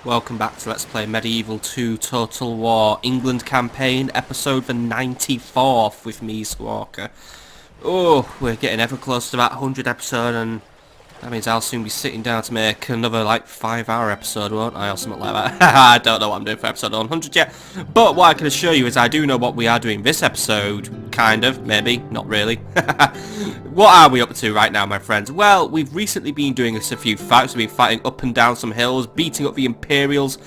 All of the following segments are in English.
Welcome back to Let's Play Medieval 2 Total War England campaign, episode the 94th with me, Skwalker. Oh, we're getting ever closer to that 100 episode, and that means I'll soon be sitting down to make another, like, 5-hour episode, won't I, or something like that. I don't know what I'm doing for episode 100 yet, but what I can assure you is I do know what we are doing this episode. Kind of, maybe, not really. What are we up to right now, my friends? Well, we've recently been doing us a few fights. We've been fighting up and down some hills, beating up the Imperials,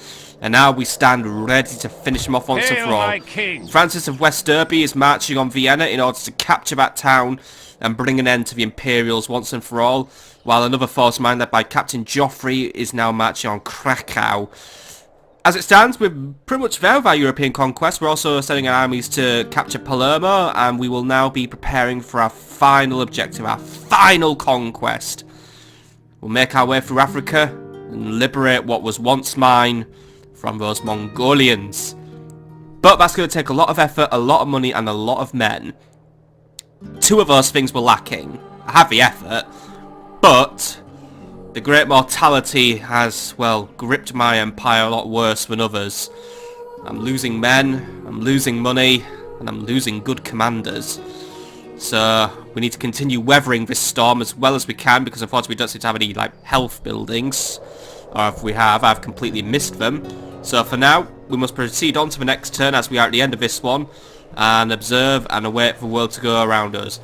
and now we stand ready to finish them off once and for all. Francis of West Derby is marching on Vienna in order to capture that town and bring an end to the Imperials once and for all, while another force of mine led by Captain Joffrey is now marching on Krakow. As it stands, we're pretty much there with our European conquest. We're also sending our armies to capture Palermo, and we will now be preparing for our final objective, our final conquest. We'll make our way through Africa and liberate what was once mine from those Mongolians. But that's going to take a lot of effort, a lot of money, and a lot of men. Two of those things were lacking. I have the effort, but the great mortality has, well, gripped my empire a lot worse than others. I'm losing men, I'm losing money, and I'm losing good commanders. So we need to continue weathering this storm as well as we can, because unfortunately we don't seem to have any, like, health buildings. Or if we have, I've completely missed them. So for now, we must proceed on to the next turn as we are at the end of this one, and observe and await for the world to go around us.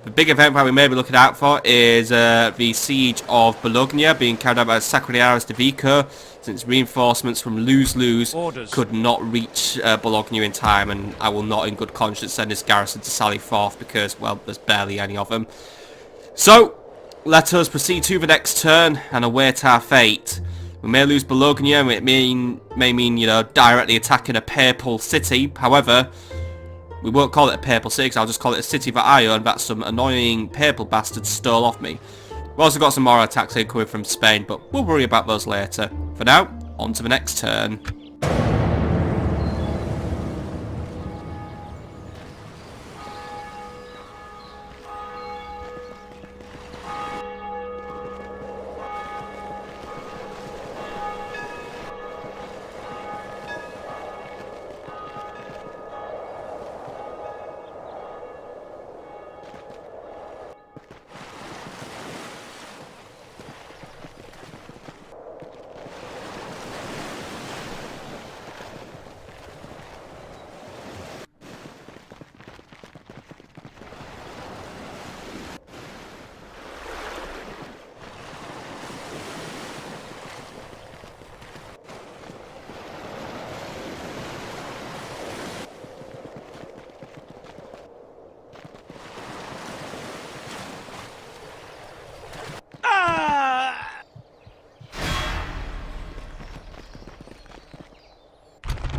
The big event that we may be looking out for is the siege of Bologna being carried out by Sacraria's de Vico, since reinforcements from Lose-Lose could not reach Bologna in time, and I will not in good conscience send this garrison to sally forth because, well, there's barely any of them. So, let us proceed to the next turn and await our fate. We may lose Bologna, and it may mean, you know, directly attacking a papal city. However, we won't call it a papal city, because I'll just call it a city that I own that some annoying papal bastards stole off me. We've also got some more attacks coming from Spain, but we'll worry about those later. For now, on to the next turn.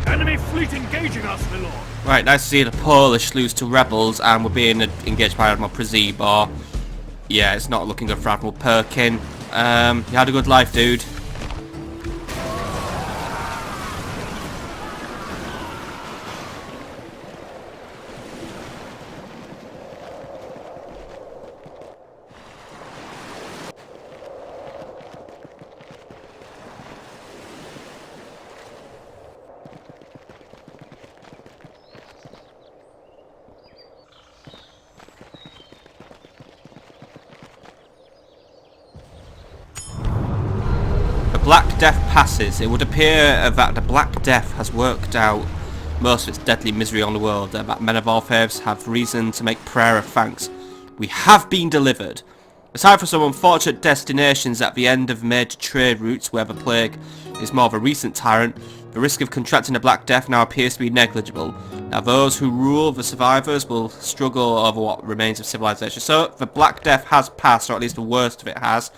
Enemy fleet engaging us, my lord. Right, nice to see the Polish lose to rebels, and we're being engaged by Admiral Przebo. Yeah, it's not looking good for Admiral Perkin. You had a good life, dude. Black Death passes. It would appear that the Black Death has worked out most of its deadly misery on the world, that men of all faiths have reason to make prayer of thanks. We have been delivered. Aside from some unfortunate destinations at the end of major trade routes where the plague is more of a recent tyrant, the risk of contracting the Black Death now appears to be negligible. Now those who rule the survivors will struggle over what remains of civilization. So the Black Death has passed, or at least the worst of it has.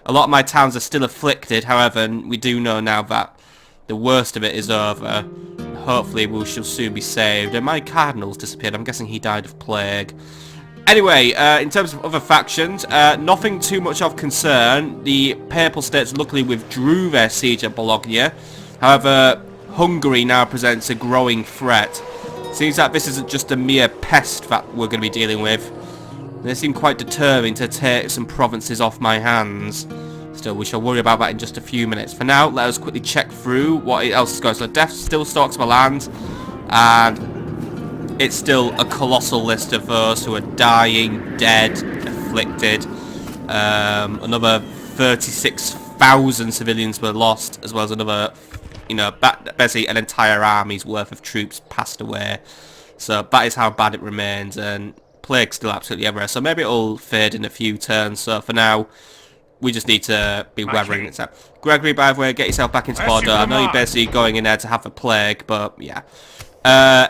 A lot of my towns are still afflicted, however, and we do know now that the worst of it is over. Hopefully we shall soon be saved. And my cardinal's disappeared. I'm guessing he died of plague. Anyway, in terms of other factions, nothing too much of concern. The Papal States luckily withdrew their siege at Bologna. However, Hungary now presents a growing threat. Seems like this isn't just a mere pest that we're going to be dealing with. They seem quite determined to take some provinces off my hands. Still, we shall worry about that in just a few minutes. For now, let us quickly check through what else is going on. So death still stalks Milan, and it's still a colossal list of those who are dying, dead, afflicted. Another 36,000 civilians were lost, as well as another, you know, basically an entire army's worth of troops passed away. So that is how bad it remains, and plague's still absolutely everywhere. So maybe it'll fade in a few turns. So for now, we just need to be weathering it out. Gregory, by the way, get yourself back into Bordeaux. I know you're basically going in there to have the plague, but yeah.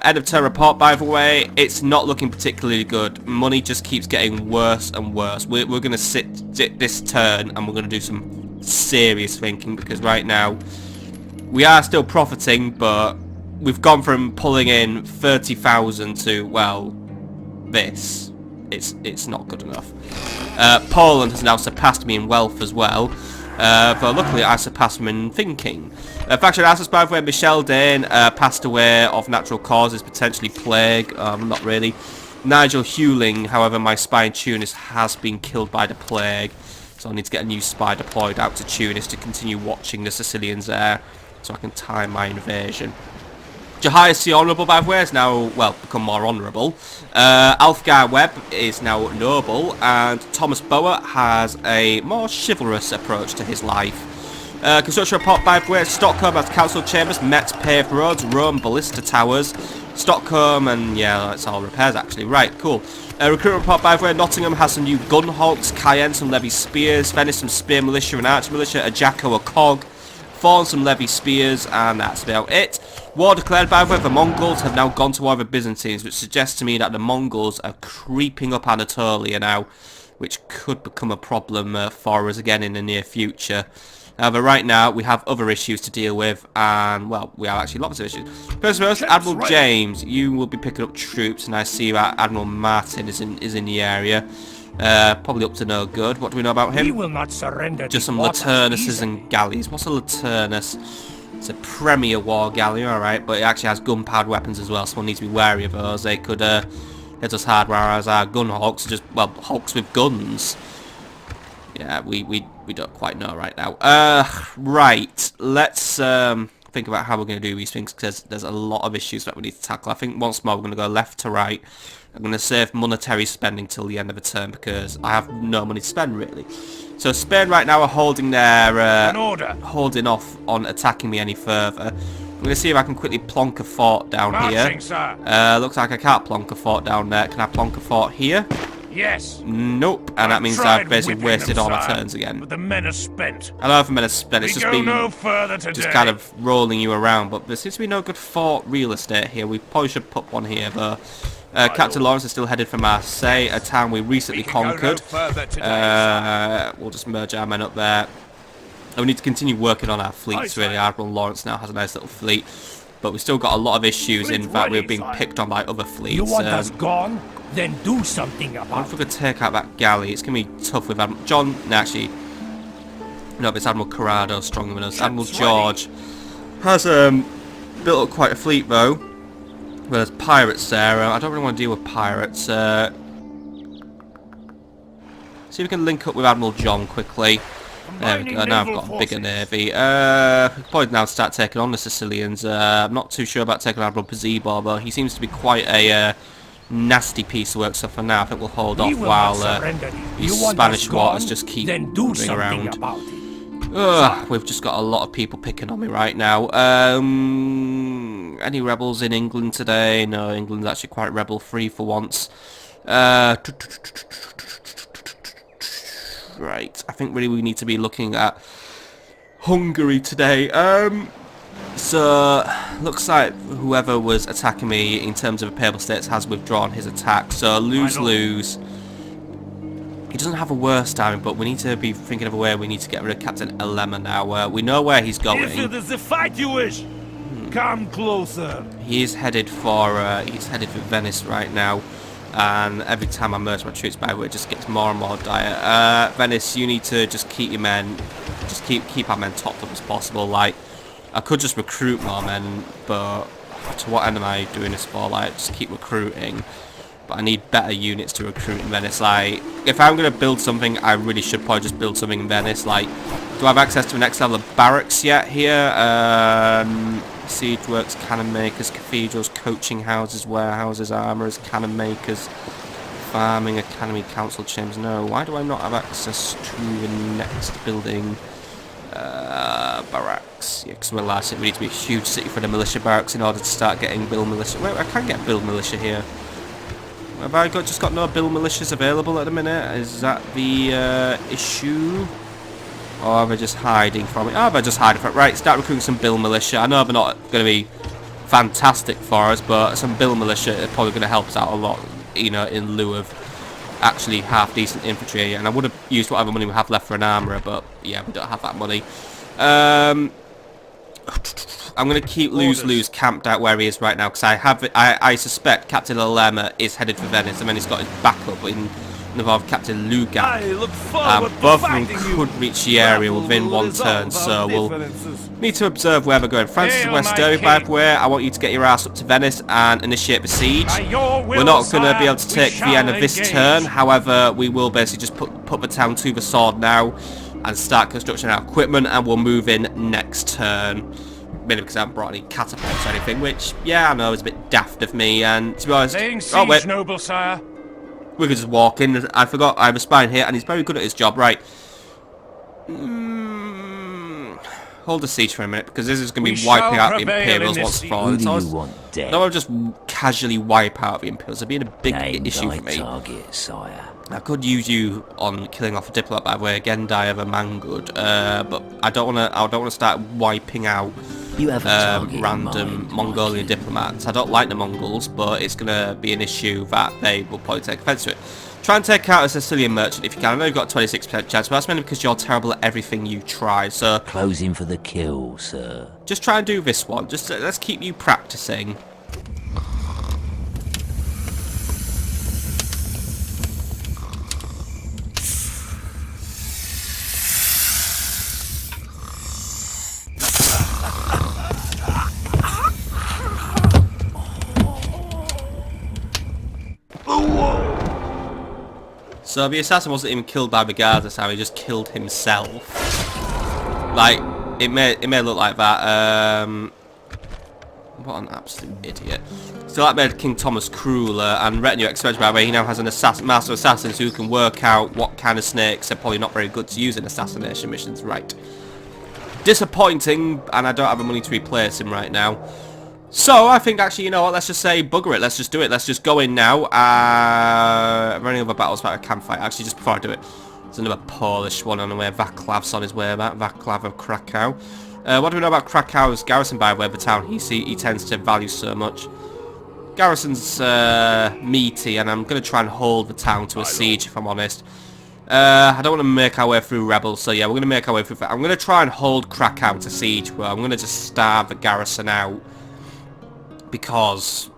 End of turn report, by the way. It's not looking particularly good. Money just keeps getting worse and worse. We're going to sit this turn, and we're going to do some serious thinking, because right now we are still profiting, but we've gone from pulling in 30,000 to, well, this. It's not good enough. Poland has now surpassed me in wealth as well, but luckily I surpassed him in thinking. Faction assets, by the way, Michel Dane passed away of natural causes, potentially plague, not really. Nigel Hewling, however, my spy in Tunis has been killed by the plague, so I need to get a new spy deployed out to Tunis to continue watching the Sicilians there, so I can time my invasion. Jahias the Honourable, by the way, is now, well, become more honourable. Alfgar Webb is now noble, and Thomas Boer has a more chivalrous approach to his life. Construction report, by the way, Stockholm has council chambers, Metz paved roads, Rome ballista towers, Stockholm, and yeah, that's all repairs actually. Right, cool. Recruitment report, by the way, Nottingham has some new gun hawks, Cayenne some levy spears, Venice some spear militia and arch militia, Ajaccio a cog, Thorn some levy spears, and that's about it. War declared, by the way. The Mongols have now gone to war with the Byzantines, which suggests to me that the Mongols are creeping up Anatolia now, which could become a problem for us again in the near future. However, right now we have other issues to deal with, and well, we have actually lots of issues. First, Admiral James, you will be picking up troops, and I see that Admiral Martin is in the area. Probably up to no good. What do we know about him? We will not surrender. Just some Laternuses and galleys. What's a Laternus? It's a premier war galley, alright, but it actually has gun-powered weapons as well, so we'll need to be wary of those. They could hit us hard, whereas our gun hawks are just, well, hawks with guns. Yeah, we don't quite know right now. Right, let's think about how we're going to do these things, because there's a lot of issues that we need to tackle. I think once more we're going to go left to right. I'm going to save monetary spending till the end of the term, because I have no money to spend, really. So Spain right now are holding their holding off on attacking me any further. I'm going to see if I can quickly plonk a fort down here. Looks like I can't plonk a fort down there. Can I plonk a fort here? Yes. Nope. And that means I've basically wasted all my turns again. But the men are spent. I know if the men are spent. It's just been no further today. Just kind of rolling you around. But there seems to be no good fort real estate here. We probably should put one here, though. Captain Lawrence is still headed for Marseille, a town we recently conquered. We'll just merge our men up there. And we need to continue working on our fleets, really. Admiral Lawrence now has a nice little fleet. But we've still got a lot of issues in that we're being picked on by other fleets. You want us gone? Then do something about it. I don't think we could take out that galley. It's going to be tough with Admiral... John... No, actually... No, it's Admiral Corrado stronger than us. Admiral George has built up quite a fleet, though. Well, there's pirates there. I don't really want to deal with pirates. See if we can link up with Admiral John quickly. There we go. Now I've got a bigger navy. Probably now start taking on the Sicilians. I'm not too sure about taking Admiral Pizzibo, though. He seems to be quite a nasty piece of work. So for now, I think we'll hold off while these Spanish waters just keep moving around. We've just got a lot of people picking on me right now. Any rebels in England today? No, England's actually quite rebel-free for once. Right, I think really we need to be looking at Hungary today. So, looks like whoever was attacking me in terms of Imperial States has withdrawn his attack. So, lose-lose. He doesn't have a worst timing, but we need to be thinking of a way we need to get rid of Captain Elema now. We know where he's going. If it is the fight you wish, come closer. He is headed for Venice right now, and every time I merge my troops by the way, it just gets more and more dire. Venice, you need to just keep your men, just keep our men topped up as possible. Like, I could just recruit more men, but to what end am I doing this for? Like, just keep recruiting. but I need better units to recruit in Venice. Like, if I'm going to build something, I really should probably just build something in Venice. Like, do I have access to a next level of barracks yet here? Siege works, cannon makers, cathedrals, coaching houses, warehouses, armourers, cannon makers, farming, academy, council chambers. No, why do I not have access to the next building? Barracks. Yeah, because we're a large city. We need to be a huge city for the militia barracks in order to start getting build militia. Wait, I can't get build militia here. Have I just got no build militias available at the minute? Is that the issue? Or are they just hiding from it? Oh, they're just hiding from it. Right, start recruiting some build militia. I know they're not going to be fantastic for us, but some build militia are probably going to help us out a lot, you know, in lieu of actually half decent infantry. And I would have used whatever money we have left for an armourer, but yeah, we don't have that money. I'm going to keep lose camped out where he is right now, because I suspect Captain Alema is headed for Venice, and then he's got his backup involved Captain Lugak. Both of them could reach the area within one turn, so we'll need to observe where they're going. Francis West Derby, by the way, I want you to get your ass up to Venice and initiate the siege. We're not going to be able to take Vienna this turn, however, we will basically just put the town to the sword now and start construction our equipment, and we'll move in next turn. Mainly because I haven't brought any catapults or anything, which, yeah, I know is a bit daft of me, and to be honest... Oh, wait. Noble sire. We could just walk in. I forgot I have a spy in here, and he's very good at his job. Right. Hold the siege for a minute, because this is going to be wiping out the Imperials once and for all. I don't want to just casually wipe out the Imperials. They're being a big issue for me. Target, sire. I could use you on killing off a diplomat, by the way. Again, die of a man good. But I don't want to start wiping out random Mongolian diplomats. I don't like the Mongols, but it's going to be an issue that they will probably take offence to it. Try and take out a Sicilian merchant if you can. I know you've got a 26% chance, but that's mainly because you're terrible at everything you try. So closing for the kill, sir. Just try and do this one. Just let's keep you practicing. So the assassin wasn't even killed by the guards this time, he just killed himself. Like, it may look like that. What an absolute idiot. So that made King Thomas crueler, and retinue expansion, by the way, he now has an master of assassins who can work out what kind of snakes are probably not very good to use in assassination missions. Right. Disappointing, and I don't have the money to replace him right now. So, I think actually, you know what, let's just say bugger it, let's just do it, let's just go in now. Are there any other battles that I can fight? Actually, just before I do it, there's another Polish one on the way, Vaclav's on his way back, Vaclav of Krakow. What do we know about Krakow's garrison, by the way, the town he tends to value so much? Garrison's meaty, and I'm going to try and hold the town to a siege, if I'm honest. I don't want to make our way through rebels, so yeah, we're going to make our way through. I'm going to try and hold Krakow to siege, where I'm going to just starve the garrison out. Because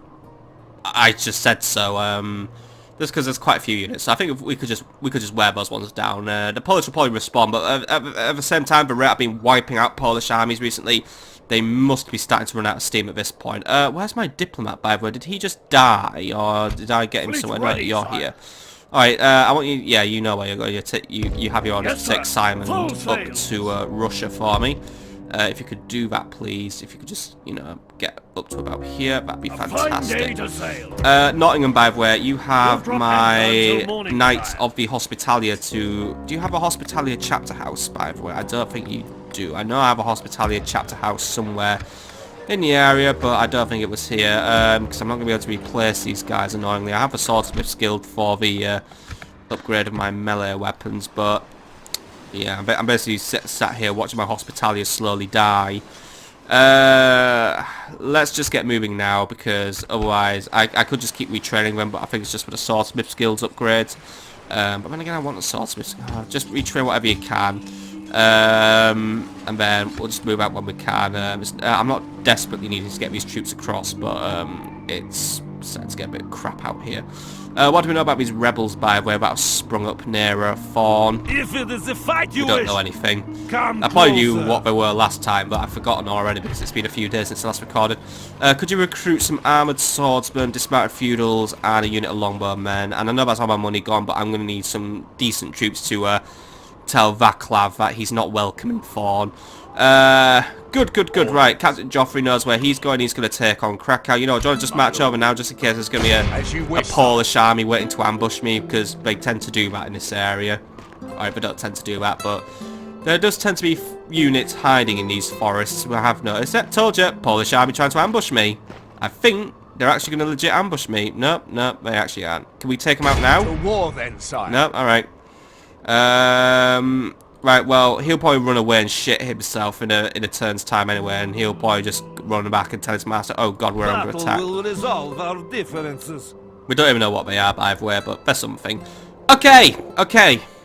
I just said so. Just because there's quite a few units, so I think if we could just wear those ones down. The Polish will probably respond, but at the same time, the rate I've been wiping out Polish armies recently, they must be starting to run out of steam at this point. Where's my diplomat, by the way? Did he just die, or did I get him somewhere? No, you're here. All right, I want you. Yeah, you know where you're going. You have your orders to take Simon up to Russia for me. If you could do that, please. If you could just, you know, get up to about here, that'd be fantastic. Nottingham, by the way, you have my Knights of the Hospitalia to... Do you have a Hospitalia chapter house, by the way? I don't think you do. I know I have a Hospitalia chapter house somewhere in the area, but I don't think it was here, because I'm not going to be able to replace these guys, annoyingly. I have a Swordsmith's Guild for the upgrade of my melee weapons, but... Yeah, I'm basically sat here watching my Hospitalia slowly die. Let's just get moving now, because otherwise I could just keep retraining them, but I think it's just for the Swordsmith's Guild's upgrades. But then again, I want the Swordsmith's... just retrain whatever you can. And then we'll just move out when we can. I'm not desperately needing to get these troops across, but it's starting to get a bit of crap out here. What do we know about these rebels, by the way, about sprung up near Thorn? If it is a fight you We don't wish, know anything. come I probably knew closer. what they were last time, but I've forgotten already because it's been a few days since I last recorded. Could you recruit some armoured swordsmen, dismounted feudals, and a unit of longbowmen? And I know that's all my money gone, but I'm going to need some decent troops to tell Vaclav that he's not welcome in Thorn. Good. Right, Captain Joffrey knows where he's going. He's going to take on Krakow. You know, do you want to just march over now, just in case there's going to be a Polish army waiting to ambush me, because they tend to do that in this area. Alright, they don't tend to do that, but there does tend to be units hiding in these forests. I have noticed it. Told you, Polish army trying to ambush me. I think they're actually going to legit ambush me. Nope, they actually aren't. Can we take them out now? To war then, sire. No, alright. Right, well, he'll probably run away and shit himself in a turn's time anyway, and he'll probably just run back and tell his master, oh god, we're under attack. will resolve our differences. We don't even know what they are, by the way, but they're something. Okay.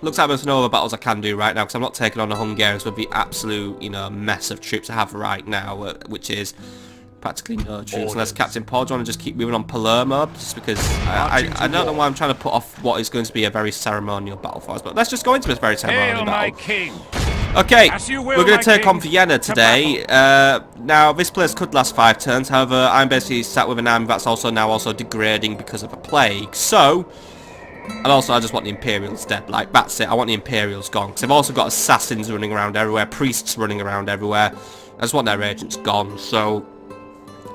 Looks like there's no other battles I can do right now, because I'm not taking on the Hungarians with the absolute, you know, mess of troops I have right now, which is practically no troops, unless Captain Paul. Do you want to just keep moving on Palermo, just because I don't know why I'm trying to put off what is going to be a very ceremonial battle for us, but let's just go into this very ceremonial battle. King. Okay, will, we're going my to take king, on Vienna today. Now, this place could last 5 turns, however, I'm basically sat with an army that's also degrading because of a plague, so... And also, I just want the Imperials dead. Like, that's it. I want the Imperials gone. Because I've also got assassins running around everywhere, priests running around everywhere. I just want their agents gone. So,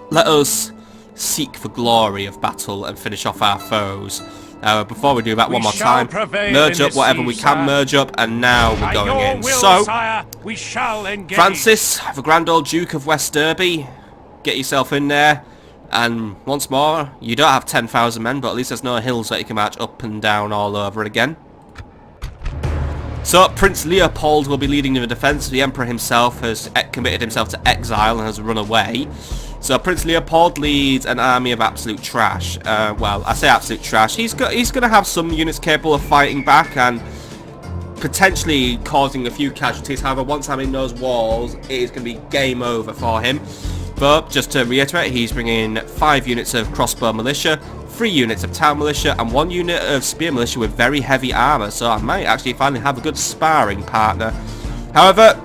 let us seek the glory of battle and finish off our foes. Before we do that, one more time, merge up whatever we can merge up, and now we're going in. So, sire, we shall engage. Francis, the Grand Old Duke of West Derby, get yourself in there. And once more, you don't have 10,000 men, but at least there's no hills that you can march up and down all over again. So, Prince Leopold will be leading the defence. The Emperor himself has committed himself to exile and has run away. So, Prince Leopold leads an army of absolute trash. Well, I say absolute trash. He's going to have some units capable of fighting back and potentially causing a few casualties. However, once I'm in those walls, it is going to be game over for him. But, just to reiterate, he's bringing 5 units of crossbow militia, 3 units of town militia, and 1 unit of spear militia with very heavy armour, so I might actually finally have a good sparring partner. However,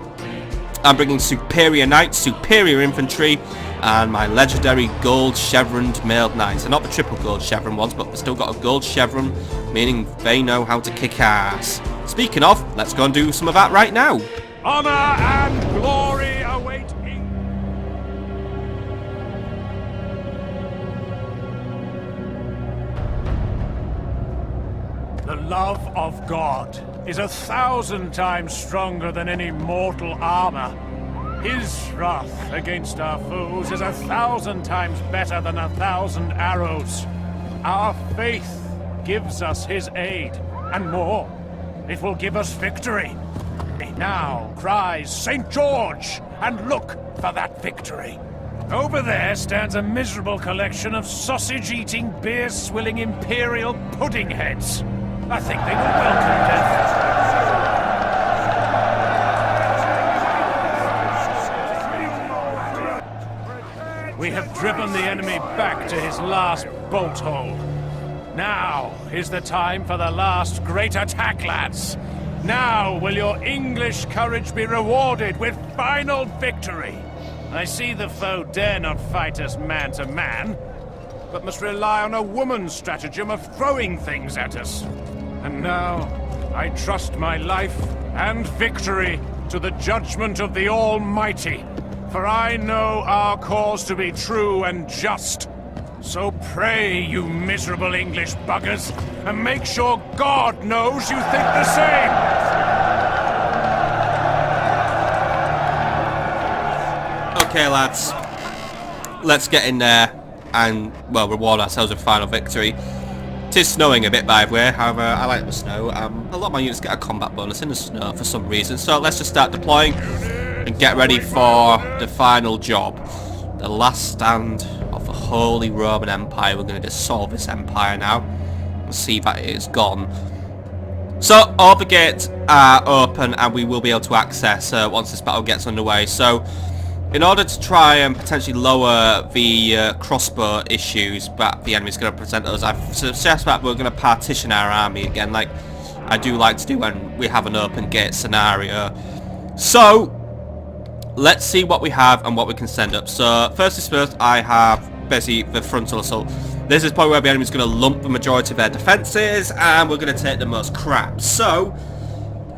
I'm bringing superior knights, superior infantry, and my legendary gold chevroned mailed knights. They're not the triple gold chevron ones, but they've still got a gold chevron, meaning they know how to kick ass. Speaking of, let's go and do some of that right now. Honour and glory await. The love of God is 1,000 times stronger than any mortal armor. His wrath against our foes is 1,000 times better than 1,000 arrows. Our faith gives us his aid, and more, it will give us victory. Now cries St. George, and look for that victory. Over there stands a miserable collection of sausage-eating, beer-swilling Imperial pudding heads. I think they will welcome death. We have driven the enemy back to his last bolt hole. Now is the time for the last great attack, lads. Now will your English courage be rewarded with final victory. I see the foe dare not fight us man to man, but must rely on a woman's stratagem of throwing things at us. And now, I trust my life and victory to the judgment of the Almighty, for I know our cause to be true and just. So pray, you miserable English buggers, and make sure God knows you think the same! Okay, lads. Let's get in there and, well, reward ourselves with final victory. It is snowing a bit, by the way. However, I like the snow. A lot of my units get a combat bonus in the snow for some reason. So let's just start deploying and get ready for the final job. The last stand of the Holy Roman Empire. We're going to dissolve this empire now and see that it is gone. So all the gates are open and we will be able to access once this battle gets underway. So In order to try and potentially lower the crossbow issues that the enemy's going to present us, I've suggested that we're going to partition our army again, like I do like to do when we have an open gate scenario. So, let's see what we have and what we can send up. So, first is first, I have basically the frontal assault. This is probably where the enemy's going to lump the majority of their defences, and we're going to take the most crap. So,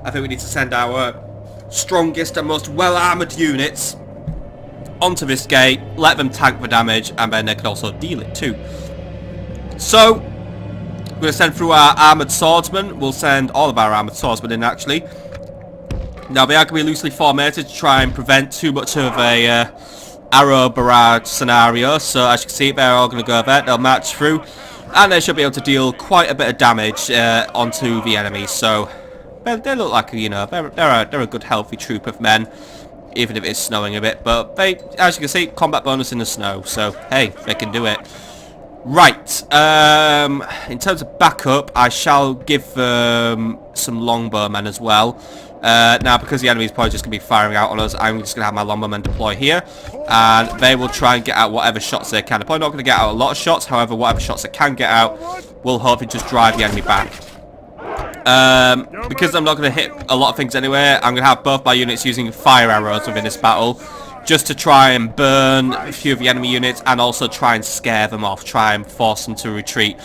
I think we need to send our strongest and most well-armoured units onto this gate, let them tank the damage, and then they can also deal it too. So, we're going to send through our armoured swordsmen. We'll send all of our armoured swordsmen in, actually. Now, they are going to be loosely formatted to try and prevent too much of a arrow barrage scenario. So, as you can see, they're all going to go there. They'll march through, and they should be able to deal quite a bit of damage onto the enemy. So, they look like, you know, they're a good, healthy troop of men. Even if it's snowing a bit, but they, as you can see, combat bonus in the snow, so hey, they can do it. Right, in terms of backup, I shall give them some longbowmen as well. Now, because the enemy is probably just going to be firing out on us, I'm just going to have my longbowmen deploy here, and they will try and get out whatever shots they can. They're probably not going to get out a lot of shots, however, whatever shots they can get out will hopefully just drive the enemy back. Because I'm not going to hit a lot of things anyway, I'm going to have both my units using fire arrows within this battle, just to try and burn a few of the enemy units, and also try and scare them off, try and force them to retreat.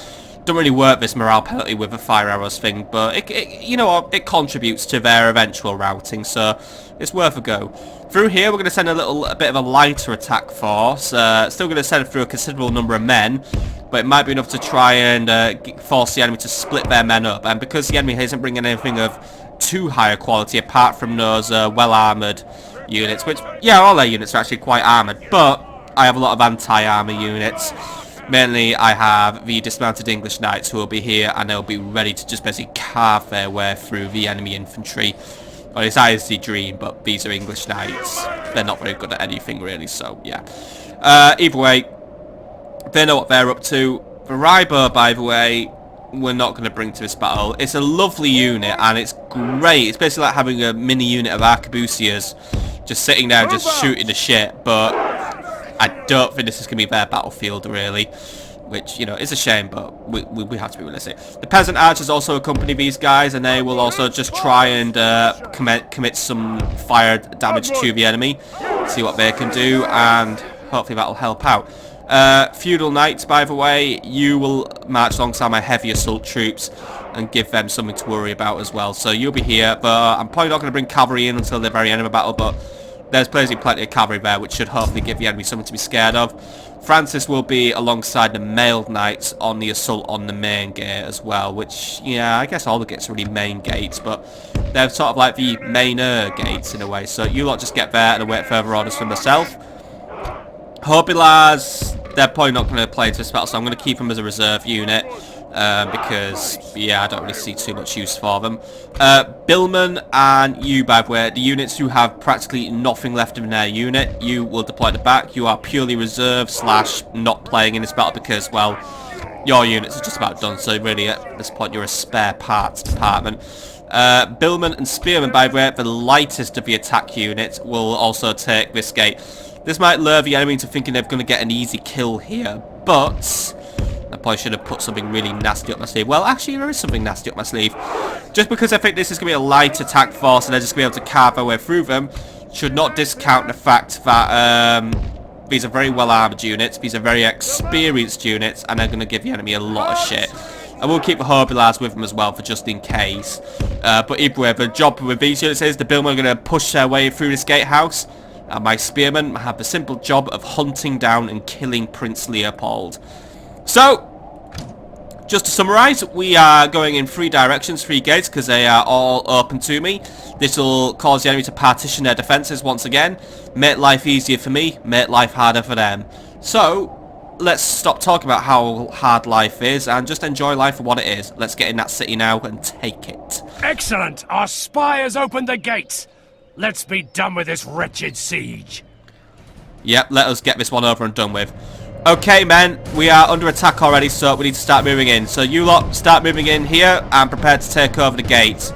Don't really work this morale penalty with the fire arrows thing, but you know, it contributes to their eventual routing, so it's worth a go. Through here, we're going to send a bit of a lighter attack force. Still going to send through a considerable number of men, but it might be enough to try and force the enemy to split their men up. And because the enemy isn't bringing anything of too high a quality, apart from those well-armoured units, which, yeah, all their units are actually quite armoured, but I have a lot of anti-armour units. Mainly, I have the dismounted English knights who will be here, and they'll be ready to just basically carve their way through the enemy infantry. Well, it's ISD Dream, but these are English knights. They're not very good at anything, really, so, yeah. Either way, they know what they're up to. The Rybo, by the way, we're not going to bring to this battle. It's a lovely unit, and it's great. It's basically like having a mini unit of arquebusiers just sitting there and just shooting the shit, but I don't think this is going to be their battlefield, really. Which, you know, is a shame, but we have to be realistic. The peasant archers also accompany these guys, and they will also just try and commit some fire damage to the enemy. See what they can do, and hopefully that'll help out. Feudal knights, by the way, you will march alongside my heavy assault troops and give them something to worry about as well. So you'll be here, but I'm probably not going to bring cavalry in until the very end of the battle, but there's plenty of cavalry there, which should hopefully give the enemy something to be scared of. Francis will be alongside the mailed knights on the assault on the main gate as well, which, yeah, I guess all the gates are really main gates, but they're sort of like the mainer gates in a way. So you lot just get there and await further orders from myself. Hobilars, they're probably not going to play into this battle, so I'm going to keep them as a reserve unit. Because, yeah, I don't really see too much use for them. Billman and you, by the way, the units who have practically nothing left in their unit, you will deploy at the back. You are purely reserve / not playing in this battle because, well, your units are just about done, so really at this point you're a spare parts department. Billman and Spearman, by the way, the lightest of the attack units, will also take this gate. This might lure the enemy into thinking they're going to get an easy kill here, but I probably should have put something really nasty up my sleeve. Well, actually, there is something nasty up my sleeve. Just because I think this is going to be a light attack force and they're just going to be able to carve their way through them, should not discount the fact that these are very well-armed units, these are very experienced units, and they're going to give the enemy a lot of shit. I will keep the Hobilars with them as well, for just in case. But either way, the job with these units is the Billmen are going to push their way through this gatehouse, and my Spearmen have the simple job of hunting down and killing Prince Leopold. So, just to summarise, we are going in 3 directions, 3 gates, because they are all open to me. This will cause the enemy to partition their defences once again, make life easier for me, make life harder for them. So, let's stop talking about how hard life is and just enjoy life for what it is. Let's get in that city now and take it. Excellent! Our spy has opened the gates. Let's be done with this wretched siege. Yep, let us get this one over and done with. Okay, men, we are under attack already, so we need to start moving in. So you lot start moving in here and prepare to take over the gates.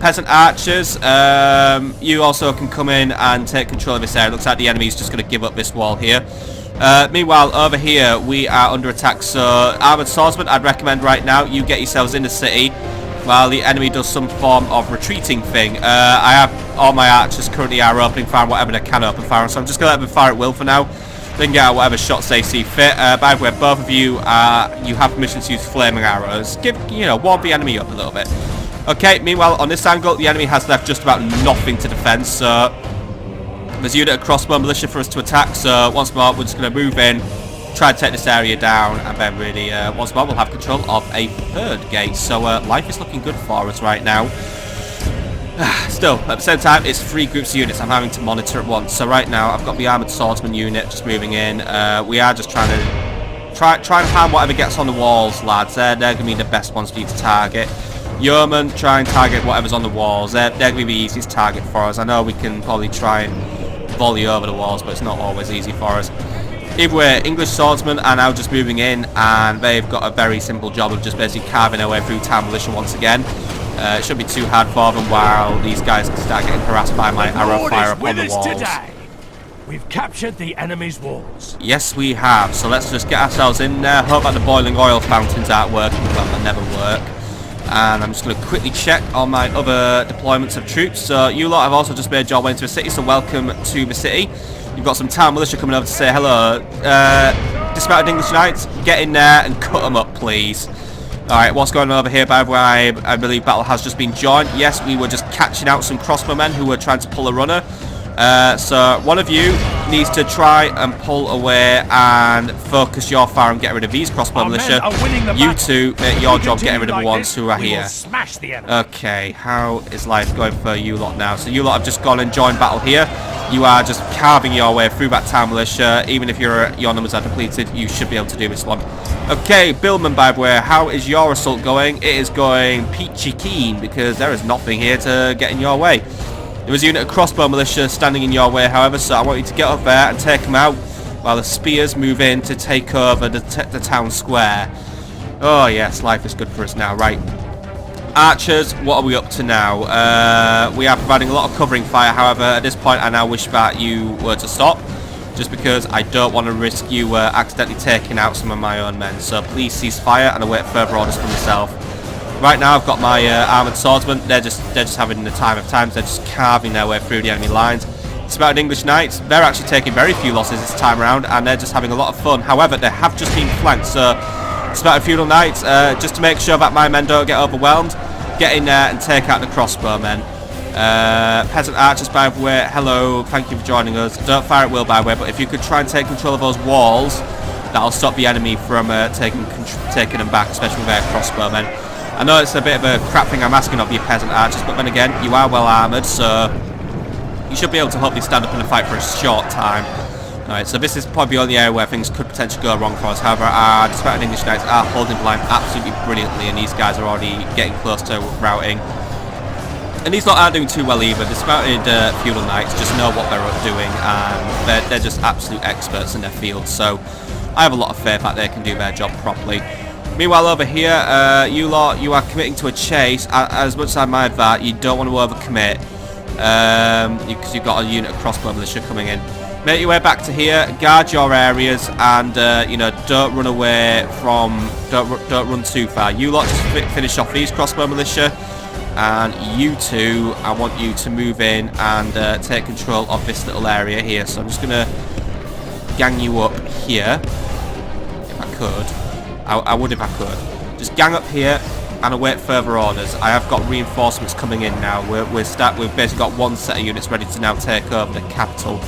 peasant archers, you also can come in and take control of this area. Looks like the enemy's just going to give up this wall here. Meanwhile, over here, we are under attack, so armoured swordsmen, I'd recommend right now you get yourselves in the city while the enemy does some form of retreating thing. I have all my archers currently are opening fire on whatever they can open fire on, so I'm just going to let them fire at will for now. They can get out whatever shots they see fit. By the way, both of you, you have permission to use flaming arrows. Warm the enemy up a little bit. Okay, meanwhile, on this angle, the enemy has left just about nothing to defend, so there's a unit of crossbow militia for us to attack, so once more, we're just going to move in, try to take this area down, and then really, once more, we'll have control of a third gate. So, life is looking good for us right now. Still, at the same time, it's 3 groups of units I'm having to monitor at once. So right now, I've got the armoured swordsman unit just moving in. We are just trying to try and harm whatever gets on the walls, lads. They're going to be the best ones for you to target. Yeomen, try and target whatever's on the walls. They're going to be the easiest target for us. I know we can probably try and volley over the walls, but it's not always easy for us. Either way, English swordsmen are now just moving in, and they've got a very simple job of just basically carving their way through town militia once again. It shouldn't be too hard for them while these guys can start getting harassed by my arrow fire upon the walls. Today. We've captured the enemy's walls. Yes, we have. So let's just get ourselves in there. Hope that the boiling oil fountains aren't working. Well, they never work. And I'm just going to quickly check on my other deployments of troops. So you lot have also just made your way into the city, so welcome to the city. You've got some town militia coming over to say hello. Dismounted English Knights, get in there and cut them up, please. Alright, what's going on over here? By the way, I believe battle has just been joined. Yes, we were just catching out some crossbowmen who were trying to pull a runner. So one of you needs to try and pull away and focus your fire and get rid of these crossbow militia. You two make your job getting rid of the ones who are here. Okay, how is life going for you lot now? So you lot have just gone and joined battle here. You are just carving your way through that town militia. Even if your numbers are depleted, you should be able to do this one. Okay, Billman, by the way, how is your assault going? It is going peachy keen because there is nothing here to get in your way. There was a unit of crossbow militia standing in your way, however, so I want you to get up there and take them out while the spears move in to take over the town square. Oh yes, life is good for us now. Right. Archers, what are we up to now? We are providing a lot of covering fire, however, at this point I now wish that you were to stop, just because I don't want to risk you accidentally taking out some of my own men. So please cease fire and await further orders from yourself. Right now I've got my armoured swordsmen. They're just having the time of times. They're just carving their way through the enemy lines. Dismounted English Knights, they're actually taking very few losses this time around, and they're just having a lot of fun. However, they have just been flanked, so Dismounted Feudal Knights, just to make sure that my men don't get overwhelmed, get in there and take out the crossbowmen. Peasant archers, by the way, hello, thank you for joining us. Don't fire at will, by the way, but if you could try and take control of those walls, that'll stop the enemy from taking them back, especially with their crossbowmen. I know it's a bit of a crap thing I'm asking of you, peasant archers, but then again, you are well armoured, so you should be able to hopefully stand up in a fight for a short time. Alright, so this is probably the only area where things could potentially go wrong for us. However, our Dismounted English Knights are holding the line absolutely brilliantly, and these guys are already getting close to routing. And these lot aren't doing too well either. Dismounted Feudal Knights just know what they're doing, and they're just absolute experts in their field, so I have a lot of faith that they can do their job properly. Meanwhile, over here, you lot, you are committing to a chase. As much as I admire that, you don't want to overcommit, because you've got a unit of crossbow militia coming in. Make your way back to here, guard your areas, and don't run away from, don't run too far. You lot just finish off these crossbow militia, and you two, I want you to move in and take control of this little area here. So I'm just gonna gang you up here, if I could. I would if I could. Just gang up here and await further orders. I have got reinforcements coming in now. We've basically got one set of units ready to now take over the capital.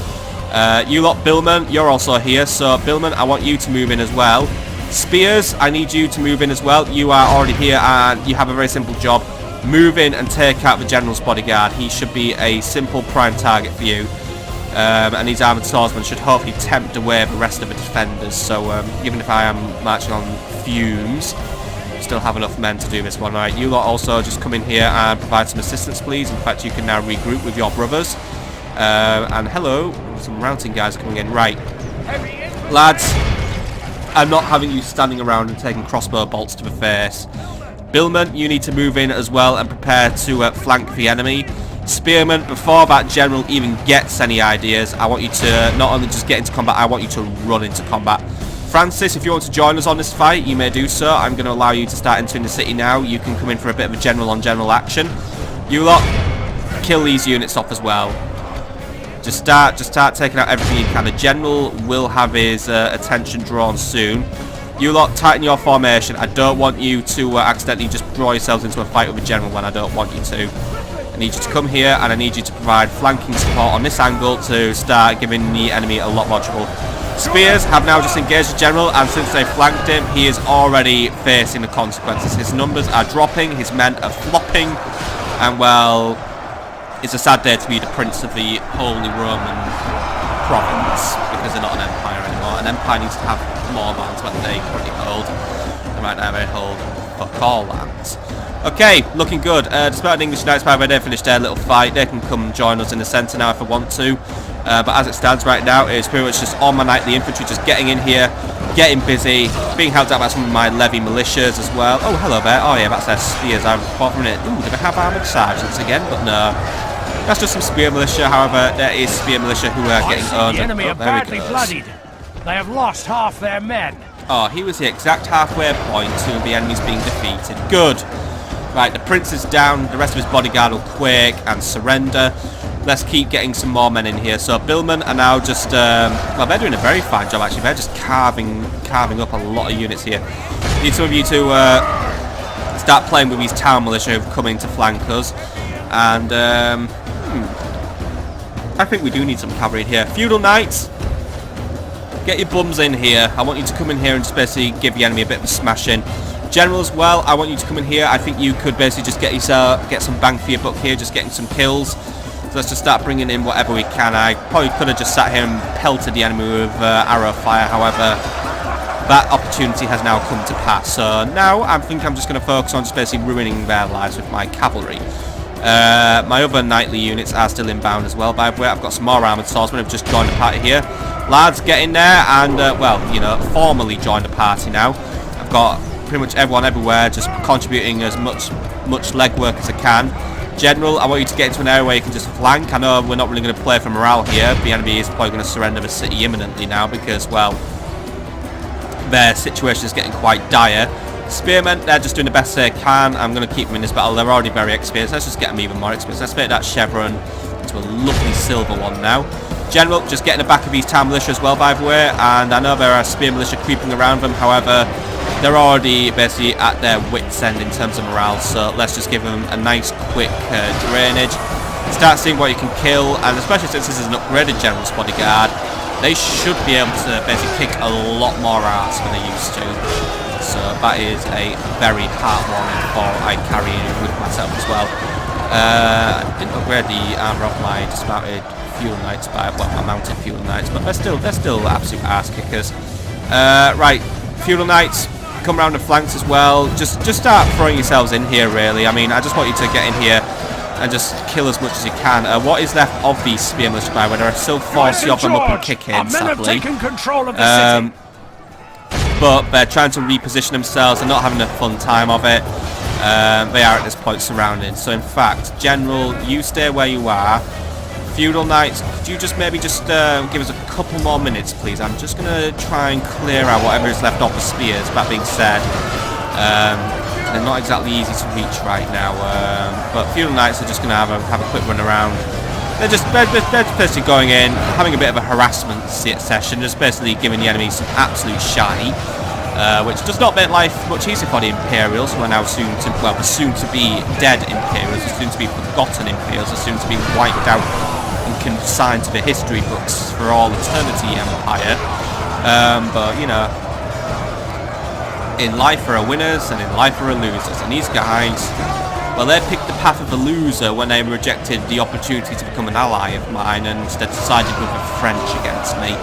You lot, Billman, you're also here. So Billman, I want you to move in as well. Spears, I need you to move in as well. You are already here and you have a very simple job. Move in and take out the general's bodyguard. He should be a simple prime target for you. And these armoured swordsmen should hopefully tempt away the rest of the defenders. So even if I am marching on fumes, still have enough men to do this one. Alright, you lot also just come in here and provide some assistance, please. In fact, you can now regroup with your brothers. And hello, some routing guys coming in. Right, lads, I'm not having you standing around and taking crossbow bolts to the face. Billman, you need to move in as well and prepare to flank the enemy. Spearman, before that general even gets any ideas, I want you to not only just get into combat, I want you to run into combat. Francis, if you want to join us on this fight, you may do so. I'm going to allow you to start entering the city now. You can come in for a bit of a general on general action. You lot, kill these units off as well. Just start taking out everything you can. The general will have his attention drawn soon. You lot, tighten your formation. I don't want you to accidentally just draw yourselves into a fight with a general when I don't want you to. I need you to come here, and I need you to provide flanking support on this angle to start giving the enemy a lot more trouble. Spears have now just engaged the general, and since they flanked him, he is already facing the consequences. His numbers are dropping, his men are flopping, and well, it's a sad day to be the prince of the Holy Roman province, because they're not an empire anymore. An empire needs to have more lands than they currently hold, and right now they hold fuck all lands. Okay, looking good. Despite the English Knights, by the way, they finished their little fight. They can come join us in the centre now if I want to. But as it stands right now, it's pretty much just all my knightly infantry just getting in here, getting busy, being helped out by some of my levy militias as well. Oh, hello there. Oh, yeah, that's their spears. I thought for a minute, ooh, do they have armoured sergeants again? But no. That's just some spear militia. However, there is spear militia who are getting owned. The enemy are badly bloodied. They have lost half their men. Oh, he was the exact halfway point to the enemy's being defeated. Good. Right, the prince is down. The rest of his bodyguard will quake and surrender. Let's keep getting some more men in here. So Billman are now just, well, they're doing a very fine job actually. They're just carving up a lot of units here. Need some of you to start playing with these town militia who've come in to flank us. And I think we do need some cavalry in here. Feudal knights, get your bums in here. I want you to come in here and just basically give the enemy a bit of a smash in. General as well, I want you to come in here. I think you could basically just get some bang for your buck here, just getting some kills. So let's just start bringing in whatever we can. I probably could have just sat here and pelted the enemy with arrow fire. However, that opportunity has now come to pass. So now I think I'm just going to focus on just basically ruining their lives with my cavalry. My other knightly units are still inbound as well. By the way, I've got some more armoured swordsmen who've just joined the party here. Lads, get in there and, well, you know, formally join the party now. I've got pretty much everyone everywhere just contributing as much legwork as I can. General, I want you to get into an area where you can just flank. I know we're not really going to play for morale here. The enemy is probably going to surrender the city imminently now because, well, their situation is getting quite dire. Spearmen, they're just doing the best they can. I'm going to keep them in this battle. They're already very experienced. Let's just get them even more experienced. Let's make that chevron into a lovely silver one now. General, just get in the back of these town militia as well, by the way. And I know there are spear militia creeping around them. However, they're already basically at their wits' end in terms of morale. So let's just give them a nice quick drainage. Start seeing what you can kill. And especially since this is an upgraded general's bodyguard, they should be able to basically kick a lot more ass than they used to. So that is a very heartwarming thought I carry in with myself as well. I didn't upgrade the armour of my dismounted fuel knights by, well, my mounted fuel knights, but they're still absolute ass kickers. Right, feudal knights, come around the flanks as well. Just start throwing yourselves in here, really. I mean, I just want you to get in here and just kill as much as you can. What is left of these spear militia, by the way? There are still 40 of them up and kicking, sadly. Control of the city. But they're trying to reposition themselves. They're not having a fun time of it. They are at this point surrounded. So in fact, General, you stay where you are. Feudal Knights, could you just maybe just give us a couple more minutes, please? I'm just going to try and clear out whatever is left of the spears. That being said, they're not exactly easy to reach right now. But Feudal Knights are just going to have a quick run around. They're basically going in, having a bit of a harassment session, just basically giving the enemy some absolute shite, which does not make life much easier for the Imperials, who are now soon to be dead Imperials, soon to be forgotten Imperials, soon to be wiped out and consigned to the history books for all eternity Empire. But, you know, in life there are winners and in life there are losers, and these guys, well, they picked the path of the loser when they rejected the opportunity to become an ally of mine and instead sided with the French against me.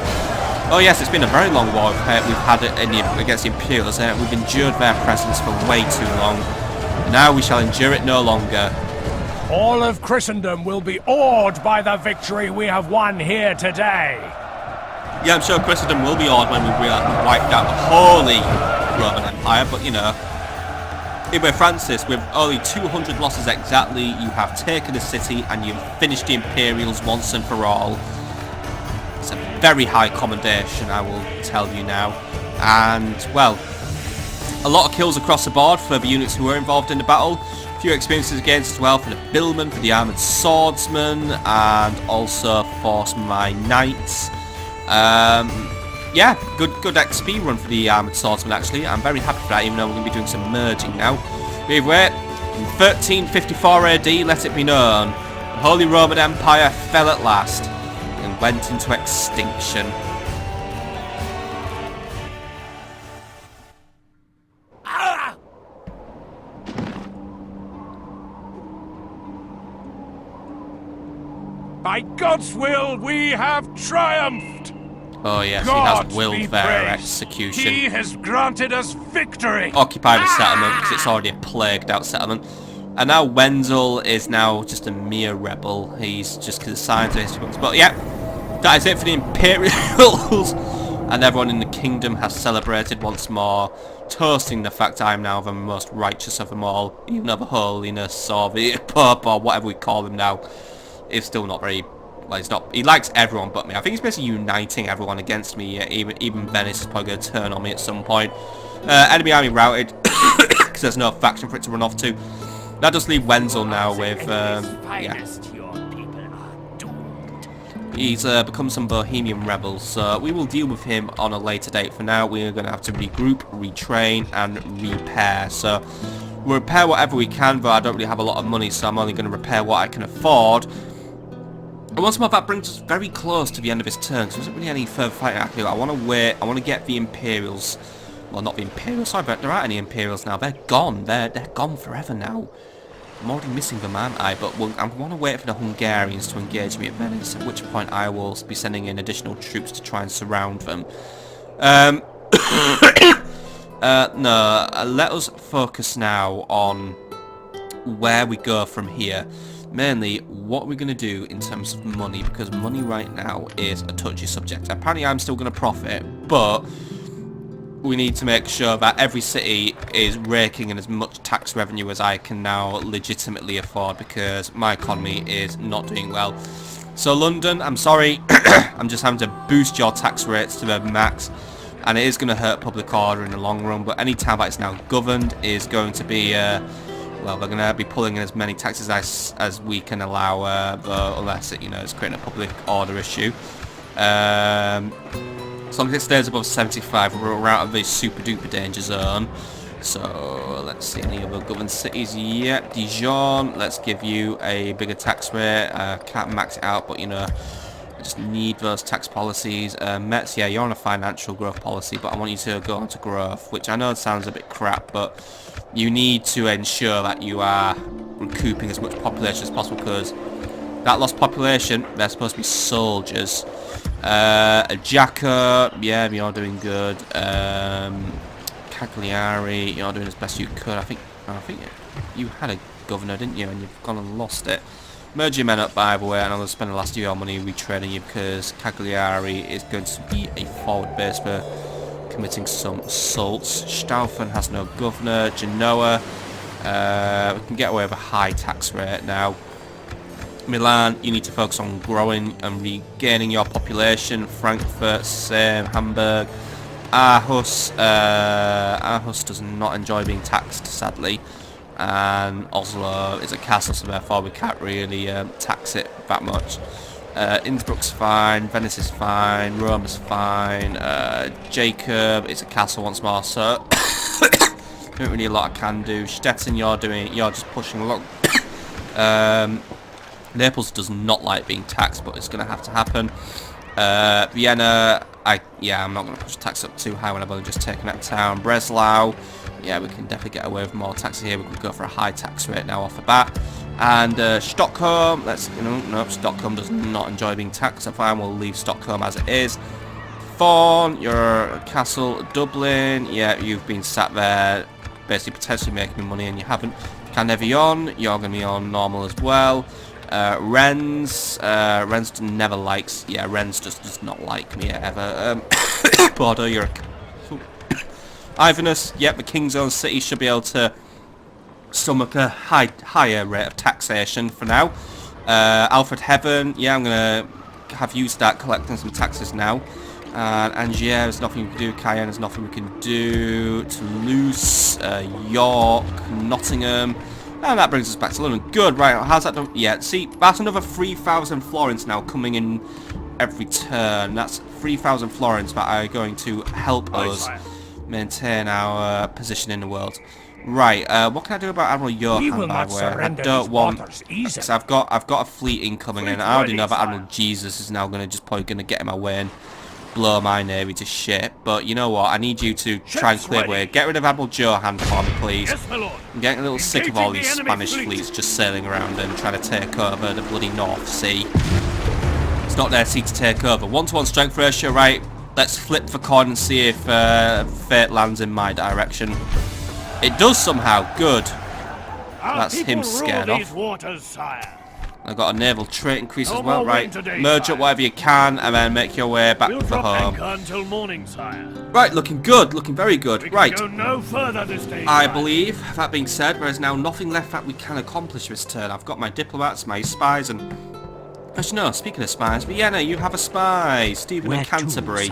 Oh yes, it's been a very long war we've had against the Imperials. We've endured their presence for way too long. Now we shall endure it no longer. All of Christendom will be awed by the victory we have won here today. Yeah, I'm sure Christendom will be awed when we wiped out the Holy Roman Empire, but you know, Anyway, Francis, with only 200 losses exactly, you have taken the city and you've finished the Imperials once and for all. It's a very high commendation, I will tell you now. And, well, a lot of kills across the board for the units who were involved in the battle. A few experiences against as well for the billmen, for the armoured swordsmen, and also for my knights. Yeah, good XP run for the armoured swordsman actually. I'm very happy for that, even though we're going to be doing some merging now. Either way, in 1354 AD, let it be known, the Holy Roman Empire fell at last and went into extinction. By God's will, we have triumphed! Oh yes, God he has willed be their praised. execution. He has granted us victory! Occupy the settlement, because it's already a plagued out settlement. And now Wenzel is now just a mere rebel. He's just because of scientists. But yeah, that is it for the Imperials. And everyone in the kingdom has celebrated once more, toasting the fact I am now the most righteous of them all, even though the holiness or the Pope or whatever we call him now is still not very. Well, he's not. He likes everyone but me. I think he's basically uniting everyone against me. Yeah, even Venice is probably going to turn on me at some point. Enemy army routed because there's no faction for it to run off to. That does leave Wenzel now with yeah. He's become some Bohemian rebels, so we will deal with him on a later date. For now, we're going to have to regroup, retrain, and repair. So we'll repair whatever we can, but I don't really have a lot of money, so I'm only going to repair what I can afford. And once more, that brings us very close to the end of his turn, so there isn't really any further fighting I can do. I want to wait, I want to get the Imperials. Well, not the Imperials, sorry, but there aren't any Imperials now. They're gone. They're gone forever now. I'm already missing them, aren't I? But I want to wait for the Hungarians to engage me at Venice, at which point I will be sending in additional troops to try and surround them. No, let us focus now on where we go from here. Mainly, what we're going to do in terms of money, because money right now is a touchy subject. Apparently, I'm still going to profit, but we need to make sure that every city is raking in as much tax revenue as I can now legitimately afford, because my economy is not doing well. So London, I'm sorry, I'm just having to boost your tax rates to the max, and it is going to hurt public order in the long run, but any town that is now governed is going to be, well, they're going to be pulling in as many taxes as we can allow, unless it, it's creating a public order issue. As long as it stays above 75, we're out of the super duper danger zone. So let's see any other governed cities yet. Dijon, let's give you a bigger tax rate. Can't max it out, but I just need those tax policies. Metz, yeah, you're on a financial growth policy, but I want you to go on to growth, which I know sounds a bit crap, but you need to ensure that you are recouping as much population as possible, because that lost population, they're supposed to be soldiers. Jacob, yeah, you're doing good. Cagliari, you're doing as best you could. I think you had a governor, didn't you? And you've gone and lost it. Merge your men up, by the way, and I'm going to spend the last of your money retraining you, because Cagliari is going to be a forward base for committing some assaults. Staufen has no governor. Genoa, we can get away with a high tax rate now. Milan, you need to focus on growing and regaining your population. Frankfurt, same. Hamburg. Aarhus does not enjoy being taxed, sadly. And Oslo is a castle, so therefore we can't really tax it that much. Innsbruck's fine. Venice is fine. Rome is fine. Jacob is a castle once more, so not really a lot I can do. Stettin, you're just pushing along. Naples does not like being taxed, but it's going to have to happen. Vienna, I'm not going to push tax up too high when I've only just taken that town. Breslau, yeah, we can definitely get away with more taxes here. We can go for a high tax rate now off the bat. And Stockholm, Stockholm does not enjoy being taxed, so fine, we'll leave Stockholm as it is. Thorn, your castle. Dublin, yeah, you've been sat there basically potentially making me money and you haven't. Canevion, you're going to be on normal as well. Rennes never likes, Rennes just does not like me ever. Bordeaux, you're a Ivanus, yep, the King's Own City should be able to stomach a higher rate of taxation for now. Alfred Heaven, yeah, I'm gonna have you start collecting some taxes now. Angiers, there's nothing we can do. Cayenne, there's nothing we can do. Toulouse, York, Nottingham. And that brings us back to London. Good, right, how's that done? Yeah, see, that's another 3,000 florins now coming in every turn. That's 3,000 florins that are going to help us maintain our position in the world. Right, what can I do about Admiral Johan, by the way? I don't want... Because I've got a fleet incoming, and I already know that Admiral Jesus is now going to just probably going to get in my way and blow my navy to shit. But you know what? I need you to try and clear way. Get rid of Admiral Johan for me, please. I'm getting a little sick of all these Spanish fleets just sailing around and trying to take over the bloody North Sea. It's not their sea to take over. 1-to-1 strength ratio, right? Let's flip the coin and see if fate lands in my direction. It does somehow. Good. That's him scared off. I've got a naval trait increase as well. Right, merge up whatever you can and then make your way back for home. Right, looking good. Looking very good. Right. I believe, that being said, there is now nothing left that we can accomplish this turn. I've got my diplomats, my spies, and... Actually, no, speaking of spies, Vienna, you have a spy. Stephen in Canterbury.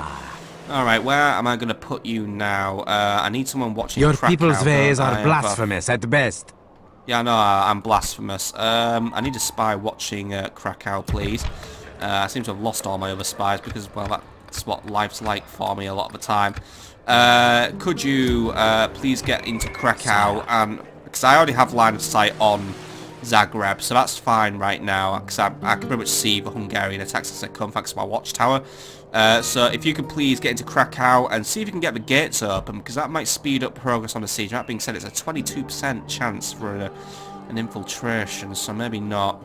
Alright, where am I going to put you now? I need someone watching Your Krakow, people's ways are blasphemous at best. Yeah, no, I'm blasphemous. I need a spy watching Krakow, please. I seem to have lost all my other spies because, well, that's what life's like for me a lot of the time. Could you please get into Krakow? Because I already have line of sight on Zagreb, so that's fine right now. Because I can pretty much see the Hungarian attacks as they come thanks to my watchtower. So if you could please get into Krakow and see if you can get the gates open, because that might speed up progress on the siege. That being said, it's a 22% chance for an infiltration, so maybe not.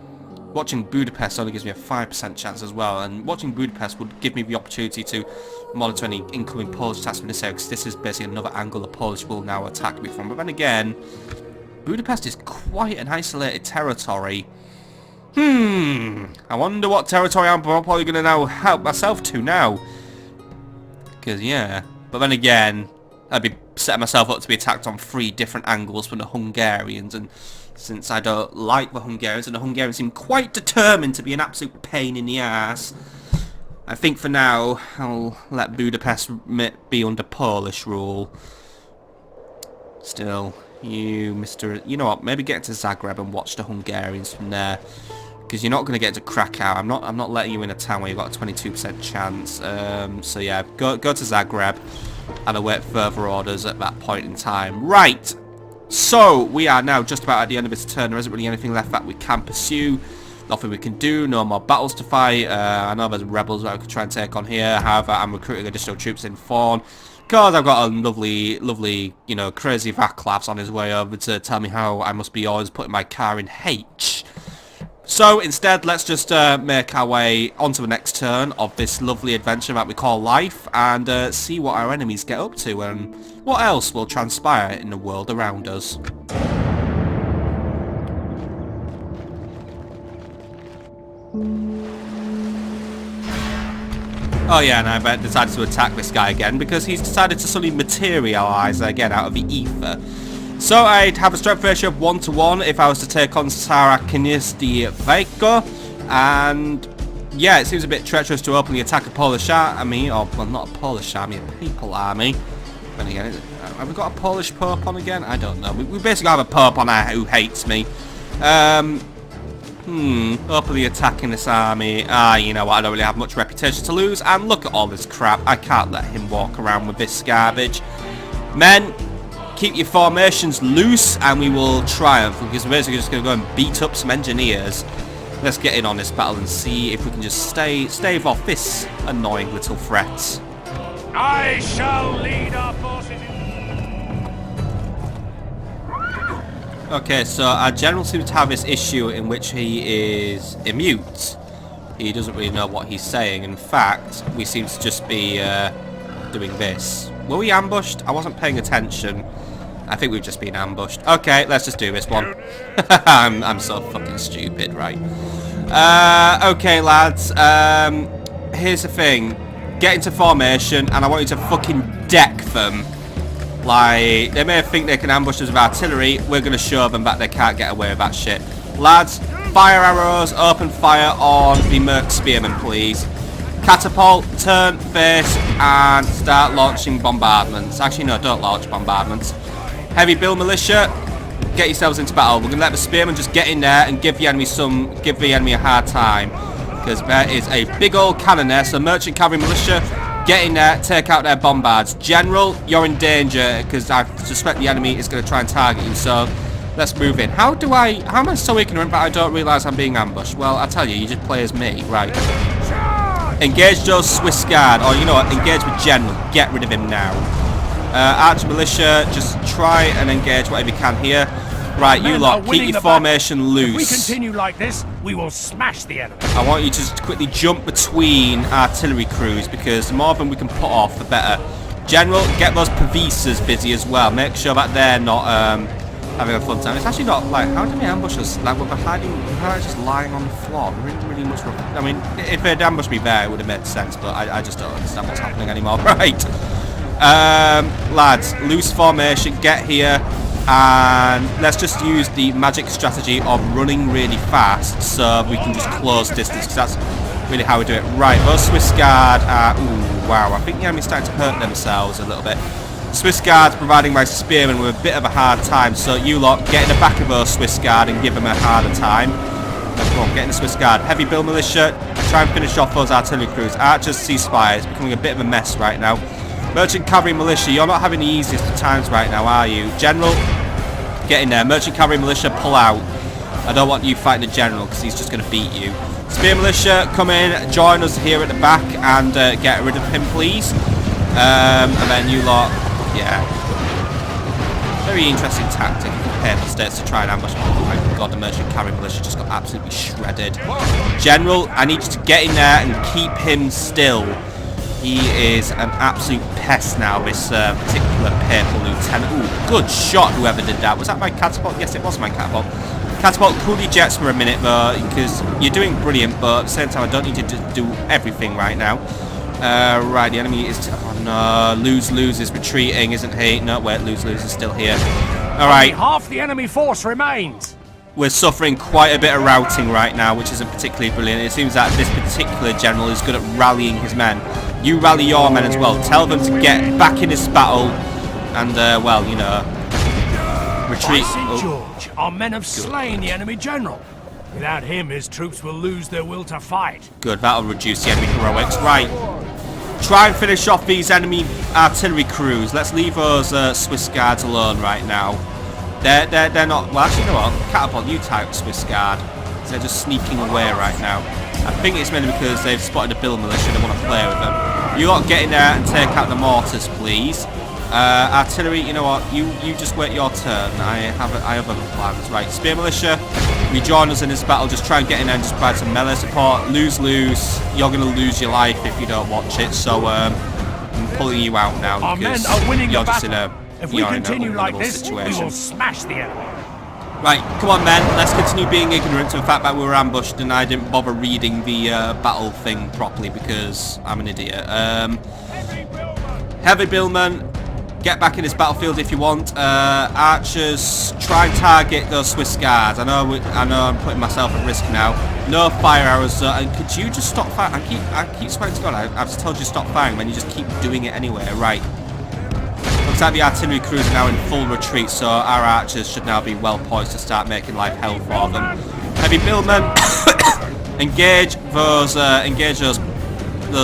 Watching Budapest only gives me a 5% chance as well, and watching Budapest would give me the opportunity to monitor any incoming Polish attacks from this area, because this is basically another angle the Polish will now attack me from. But then again, Budapest is quite an isolated territory. I wonder what territory I'm probably going to now help myself to now. Because, yeah. But then again, I'd be setting myself up to be attacked on 3 different angles from the Hungarians. And since I don't like the Hungarians, and the Hungarians seem quite determined to be an absolute pain in the ass, I think for now, I'll let Budapest be under Polish rule. Still, you know what, maybe get to Zagreb and watch the Hungarians from there. Because you're not going to get to Krakow. I'm not letting you in a town where you've got a 22% chance. So yeah, go to Zagreb and await further orders at that point in time. Right. So we are now just about at the end of this turn. There isn't really anything left that we can pursue. Nothing we can do. No more battles to fight. I know there's rebels that I could try and take on here. However, I'm recruiting additional troops in Thorn. Because I've got a lovely, you know, crazy Vaclavs on his way over to tell me how I must be always putting my car in H. So instead, let's just make our way onto the next turn of this lovely adventure that we call life, and see what our enemies get up to and what else will transpire in the world around us. Oh yeah, and I've decided to attack this guy again because he's decided to suddenly materialise again out of the ether. So I'd have a strength ratio of 1-to-1 if I was to take on Sarakinis de Veiko, and yeah, it seems a bit treacherous to openly attack a Polish army, or well, not a Polish army, a people army. Then again, have we got a Polish Pope on again? I don't know. We basically have a Pope on who hates me. Openly attacking this army. You know what, I don't really have much reputation to lose, and look at all this crap. I can't let him walk around with this garbage. Men, keep your formations loose and we will triumph, because we're basically just going to go and beat up some engineers. Let's get in on this battle and see if we can just stave off this annoying little threat. I shall lead our forces. Okay, so our general seems to have this issue in which he is immute. He doesn't really know what he's saying. In fact, we seem to just be doing this. Were we ambushed? I wasn't paying attention. I think we've just been ambushed. Okay, let's just do this one. I'm so fucking stupid, right? Okay, lads. Here's the thing. Get into formation, and I want you to fucking deck them. Like, they may think they can ambush us with artillery. We're going to show them that they can't get away with that shit. Lads, fire arrows, open fire on the Merc Spearmen, please. Catapult, turn, face, and start launching bombardments. Actually, no, don't launch bombardments. Heavy Bill Militia, get yourselves into battle. We're going to let the Spearmen just get in there and give the enemy a hard time. Because there is a big old cannon there, so Merchant Cavalry Militia, get in there, take out their bombards. General, you're in danger, because I suspect the enemy is going to try and target you, so let's move in. How am I so ignorant that I don't realise I'm being ambushed? Well, I tell you, you just play as me, right. Engage those Swiss Guard, or you know what, engage with General, get rid of him now. Archer Militia, just try and engage whatever you can here. Right, you lot, keep your formation loose. If we continue like this, we will smash the enemy. I want you to just quickly jump between artillery crews, because the more of them we can put off, the better. General, get those Pavisas busy as well. Make sure that they're not having a fun time. It's actually not like, how do they ambush us? Like, we're just lying on the floor. Really much. I mean, if they'd ambushed me there, it would have made sense, but I just don't understand what's happening anymore. Right. Lads, loose formation, get here. And let's just use the magic strategy of running really fast so we can just close distance, because that's really how we do it. Right, those Swiss Guard are... Ooh, wow, I think the enemy's starting to hurt themselves a little bit. Swiss Guard's providing my Spearmen with a bit of a hard time, so you lot get in the back of those Swiss Guard and give them a harder time. Come on, get in the Swiss Guard. Heavy Bill Militia, try and finish off those artillery crews. Archers, sea spies, becoming a bit of a mess right now. Merchant Cavalry Militia, you're not having the easiest of times right now, are you? General, get in there. Merchant Cavalry Militia, pull out. I don't want you fighting the General, because he's just going to beat you. Spear Militia, come in, join us here at the back, and get rid of him, please. And then you lot, yeah. Very interesting tactic of Papal States to try and ambush. Oh my god, the Merchant Cavalry Militia just got absolutely shredded. General, I need you to get in there and keep him still. He is an absolute pest now, this particular Papal Lieutenant. Ooh, good shot, whoever did that. Was that my catapult? Yes, it was my catapult. Catapult, cool your jets for a minute, though, because you're doing brilliant, but at the same time, I don't need you to do everything right now. Right, the enemy is... Oh, no. Lose is retreating, isn't he? No, wait, Lose is still here. All right. Only half the enemy force remains. We're suffering quite a bit of routing right now, which isn't particularly brilliant. It seems that this particular general is good at rallying his men. You rally your men as well. Tell them to get back in this battle and, well, you know, retreat. By St. George, our men have slain the enemy general. Without him, his troops will lose their will to fight. Good, that'll reduce the enemy heroics. Right. Try and finish off these enemy artillery crews. Let's leave those Swiss Guards alone right now. They're not... Well, actually, you know what? Catapult, you type Swiss Guard. They're just sneaking away right now. I think it's mainly because they've spotted a Bill Militia and they want to play with them. You lot get in there and take out the mortars, please. Artillery, you know what? You just wait your turn. I have other plans. Right, Spear Militia, rejoin us in this battle. Just try and get in there and just provide some melee support. Lose. You're going to lose your life if you don't watch it. So I'm pulling you out now. Our men are winning the battle. Just in a... If we continue like this, situation. we will smash the enemy. Right, come on men, let's continue being ignorant to the fact that we were ambushed and I didn't bother reading the battle thing properly because I'm an idiot. Heavy Billman, get back in this battlefield if you want. Archers, try and target those Swiss Guards. I know I'm putting myself at risk now. No fire arrows, and could you just stop firing? I keep swearing to God, I've just told you to stop firing, man, you just keep doing it anyway. Right. Looks like the artillery crews are now in full retreat, so our archers should now be well poised to start making life hell for them. Heavy Billmen, engage those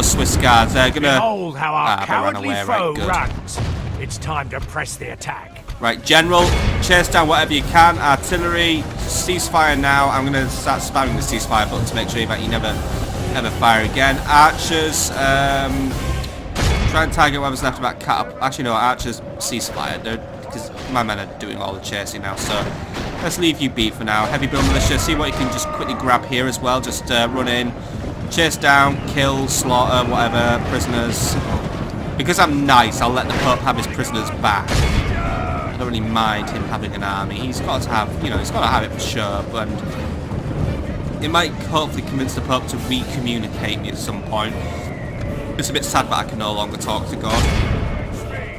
Swiss Guards. They're gonna... Behold how our cowardly foe runs. It's time to press the attack. Right, General, chase down whatever you can. Artillery, ceasefire now. I'm gonna start spamming the ceasefire button to make sure that you never ever fire again. Archers, try and target whatever's left of that catapult. Actually, no, Archers ceasefire. Because my men are doing all the chasing now, so let's leave you be for now. Heavy Bill Militia, see what you can just quickly grab here as well. Just run in, chase down, kill, slaughter, whatever, prisoners. Because I'm nice, I'll let the Pope have his prisoners back. I don't really mind him having an army. He's got to have, you know, he's got to have it for sure, but it might hopefully convince the Pope to re-communicate me at some point. It's a bit sad that I can no longer talk to God.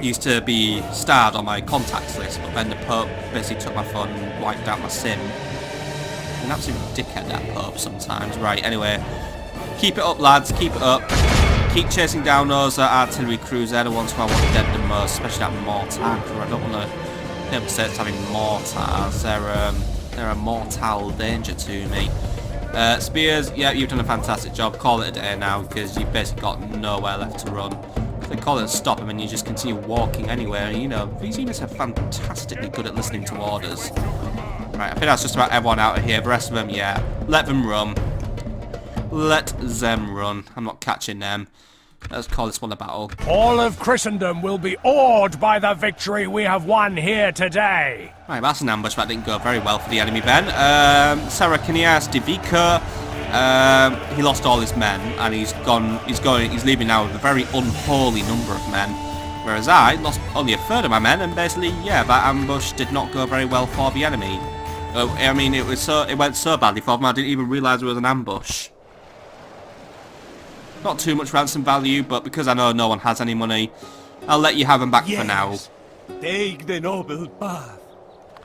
used to be starred on my contacts list, but then the Pope basically took my phone and wiped out my SIM. An absolute dickhead, that Pope, sometimes. Right, anyway. Keep it up, lads. Keep it up. Keep chasing down those artillery crews. They're the ones who I want dead the most, especially that mortar. I don't want to never say it's having mortars. They're a mortal danger to me. Spears, yeah, you've done a fantastic job. Call it a day now, because you've basically got nowhere left to run. They call it a stop, and then you just continue walking anywhere. You know, these units are fantastically good at listening to orders. Right, I think that's just about everyone out of here. The rest of them, yeah, let them run. Let them run. I'm not catching them. Let's call this one a battle. All of Christendom will be awed by the victory we have won here today. Right, that's an ambush that didn't go very well for the enemy then. Sarakinias Divika, he lost all his men, and he's leaving now with a very unholy number of men. Whereas I lost only a third of my men, and basically, yeah, that ambush did not go very well for the enemy. I mean, it went so badly for them, I didn't even realise it was an ambush. Not too much ransom value, but because I know no one has any money, I'll let you have them back for now. Take the noble path.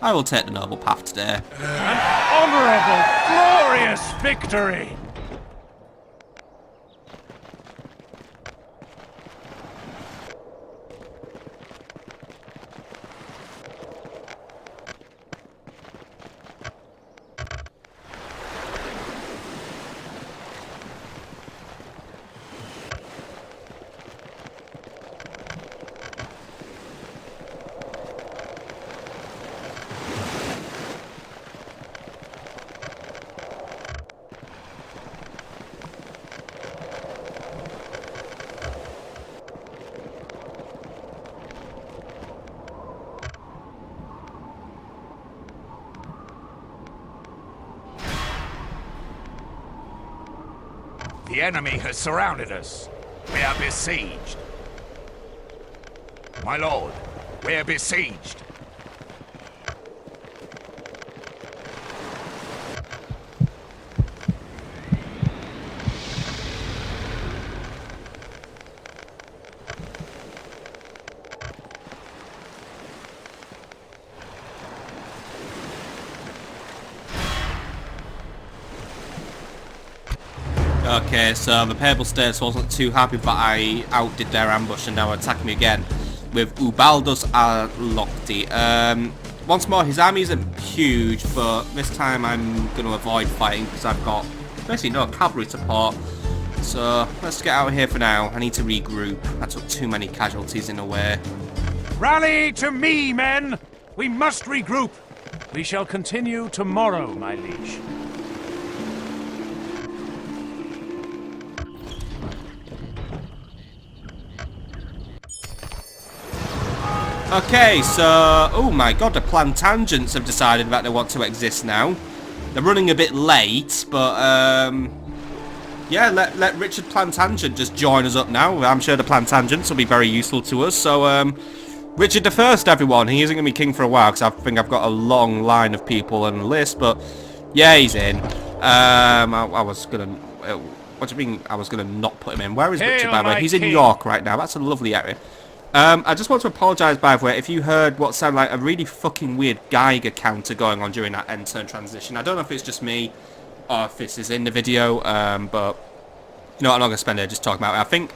I will take the noble path today. An honourable, glorious victory! The enemy has surrounded us. We are besieged. My lord, we are besieged. Okay, so the Papal States wasn't too happy that I outdid their ambush and now attacking me again with Ubaldus al-Lokti. Once more, his army isn't huge, but this time I'm going to avoid fighting because I've got basically no cavalry support. So let's get out of here for now. I need to regroup. I took too many casualties in a way. Rally to me, men! We must regroup. We shall continue tomorrow, my liege. Okay, so, oh my god, the Plantangents have decided that they want to exist now. They're running a bit late, but, yeah, let Richard Plantangent just join us up now. I'm sure the Plantangents will be very useful to us, so, Richard I, everyone. He isn't going to be king for a while, because I think I've got a long line of people on the list, but, yeah, he's in. I was going to, what do you mean I was going to not put him in? Where is Richard, by the way? He's in York right now. That's a lovely area. I just want to apologise, by the way, if you heard what sounded like a really fucking weird Geiger counter going on during that end turn transition. I don't know if it's just me or if this is in the video, but, you know, I'm not going to spend it just talking about it. I think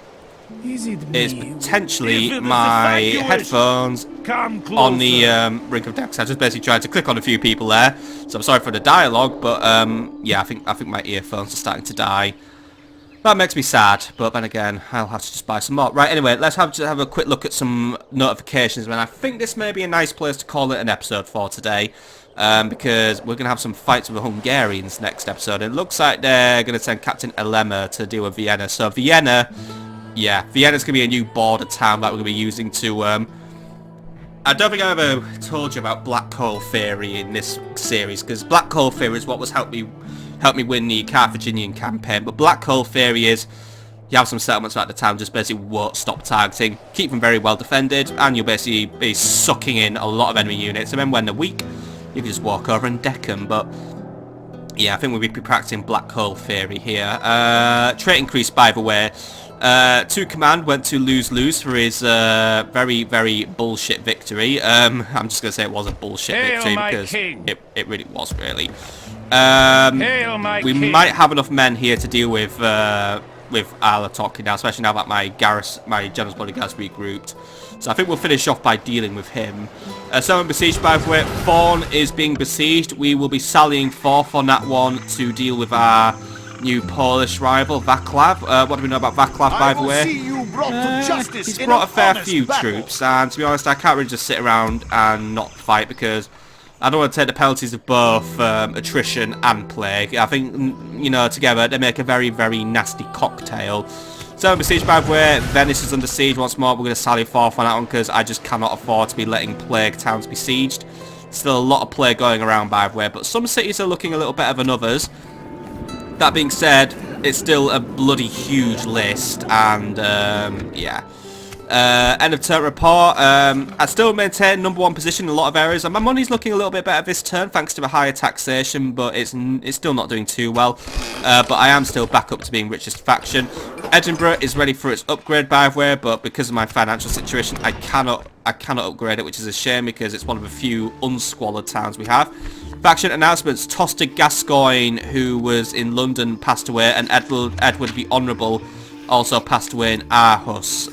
it's potentially my headphones on the brink of death. I just basically tried to click on a few people there, so I'm sorry for the dialogue, but, yeah, I think my earphones are starting to die. That makes me sad, but then again, I'll have to just buy some more. Right, anyway, let's have a quick look at some notifications, and I think this may be a nice place to call it an episode for today, because we're going to have some fights with the Hungarians next episode. It looks like they're going to send Captain Elema to deal with Vienna, so Vienna, yeah, Vienna's going to be a new border town that we're going to be using to, I don't think I ever told you about Black Hole Theory in this series, because Black Hole Theory is what was helped me win the Carthaginian campaign, but Black Hole Theory is you have some settlements throughout the town, just basically won't stop targeting, keep them very well defended, and you'll basically be sucking in a lot of enemy units, and then when they're weak, you can just walk over and deck them. But yeah, I think we'll be practicing Black Hole Theory here. Trait increase, by the way, 2 command went to lose-lose for his very, very bullshit victory. I'm just going to say it was a bullshit victory because it really was, really. We might have enough men here to deal with Isla talking now, especially now that my general's bodyguard's regrouped. So I think we'll finish off by dealing with him. Someone besieged, by the way. Thorn is being besieged. We will be sallying forth on that one to deal with our new Polish rival, Vaclav. What do we know about Vaclav, by the way? He's brought a fair few troops, and to be honest, I can't really just sit around and not fight because I don't want to take the penalties of both attrition and plague. I think, you know, together they make a very, very nasty cocktail. So besieged, by the way. Venice is under siege once more. We're going to sally forth on that one because I just cannot afford to be letting plague towns besieged. Still a lot of plague going around, by the way, but some cities are looking a little better than others. That being said, it's still a bloody huge list, and yeah. End of turn report. I still maintain #1 position in a lot of areas, and my money's looking a little bit better this turn thanks to the higher taxation, but it's still not doing too well. But I am still back up to being richest faction. Edinburgh is ready for its upgrade, by the way, but because of my financial situation, I cannot upgrade it, which is a shame because it's one of the few unsqualid towns we have. Faction announcements: Tosta Gascoigne, who was in London, passed away, and Edward the Honourable also passed away in Aarhus.